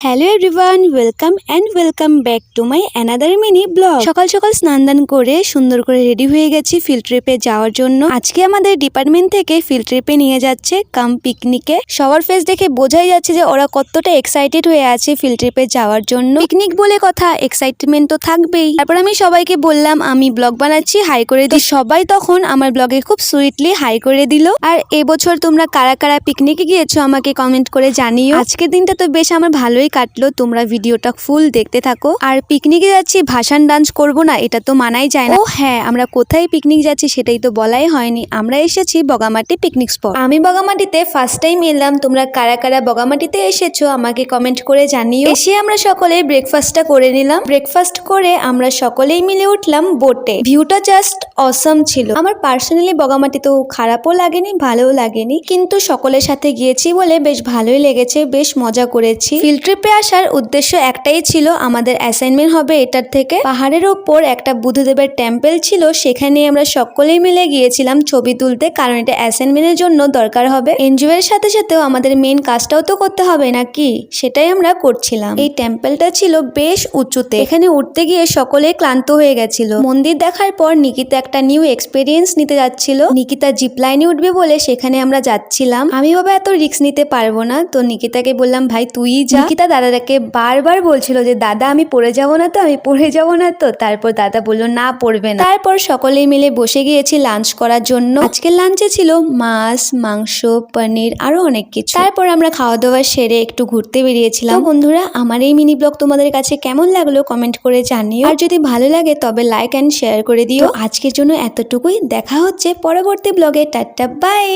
Hello everyone, welcome back to my another mini blog. সকাল সকাল স্নান দান করে সুন্দর করে রেডি হয়ে গেছি ফিল্ড ট্রিপে যাওয়ার জন্য। আজকে আমাদের ডিপার্টমেন্ট থেকে ফিল্ড ট্রিপে নিয়ে যাচ্ছে কাম পিকনিকে। সবার ফেস দেখে বোঝাই যাচ্ছে যে ওরা কতটা এক্সাইটেড হয়ে আছে ফিল্ড ট্রিপে যাওয়ার জন্য। পিকনিক বলে কথা, এক্সাইটমেন্ট তো থাকবেই। তারপর আমি সবাইকে বললাম আমি ব্লগ বানাচ্ছি, হাই করে দিই। সবাই তখন আমার ব্লগে খুব সুইটলি হাই করে দিল। আর এবছর তোমরা কারা কারা পিকনিকে গিয়েছো আমাকে কমেন্ট করে জানিও। আজকের দিনটা তো বেশ আমার ভালোই কাটলো, তোমরা ভিডিওটা ফুল দেখতে থাকো। আর পিকনিকে যাচ্ছি, ভাসান ডান্স করব না এটা তো মানাই যায় না। ও হ্যাঁ, আমরা কোথায় পিকনিক যাচ্ছি সেটাই তো বলাই হয়নি। আমরা এসেছি বগামাটি পিকনিক স্পট। আমি বগামাটিতে ফার্স্ট টাইম এলাম। তোমরা কারা কারা বগামাটিতে এসেছো আমাকে কমেন্ট করে জানিও। এসে আমরা সকলে ব্রেকফাস্টটা করে নিলাম। ব্রেকফাস্ট করে আমরা সকলেই মিলে উঠলাম বোটে। ভিউটা জাস্ট অসম ছিল। আমার পার্সোনালি বগামাটি তো খারাপও লাগেনি, ভালোও লাগেনি, কিন্তু সকলের সাথে গিয়েছি বলে বেশ ভালোই লেগেছে, বেশ মজা করেছি। ফিল্ড ট্রিপে আসার উদ্দেশ্য একটাই ছিল, আমাদের অ্যাসাইনমেন্ট হবে এটার থেকে। পাহাড়ের ওপর একটা বুদ্ধদেবের টেম্পল ছিল, সেখানে আমরা সকলেই মিলে গিয়েছিলাম ছবি তুলতে, কারণ এটা অ্যাসাইনমেন্টের জন্য দরকার হবে। এনজয়ের সাথে সাথেও আমাদের মেন কাজটাও তো করতে হবে নাকি, সেটাই আমরা করছিলাম। এই টেম্পলটা ছিল বেশ উঁচুতে, এখানে উঠতে গিয়ে সকলে ক্লান্ত হয়ে গেছিল। মন্দির দেখার পর নিকিতা একটা নিউ এক্সপিরিয়েন্স নিতে যাচ্ছিল। নিকিতা জিপ লাইনে উঠবে বলে সেখানে আমরা যাচ্ছিলাম। আমি বাবা এত রিস্ক নিতে পারবো না, তো নিকিতাকে বললাম ভাই তুই যা। নিকিতা দাদাকে বারবার বলছিল যে দাদা আমি পড়ে যাবো না তো, আমি পড়ে যাবো না তো। তারপর দাদা বললো না পড়বে না। তারপর সকলেই মিলে বসে গিয়েছি লাঞ্চ করার জন্য। আজকের লাঞ্চে ছিল মাছ, মাংস, পনির, আরো অনেক কিছু। তারপর আমরা খাওয়া দাওয়া সেরে একটু ঘুরতে বেরিয়েছিলাম। তো বন্ধুরা, আমার এই মিনি ব্লগ তোমাদের কাছে কেমন লাগলো কমেন্ট করে জানিও। আর যদি ভালো লাগে তবে লাইক এন্ড শেয়ার করে দিও। আজকের জন্য এতটুকুই, দেখা হচ্ছে পরবর্তী ব্লগে। Tata bye.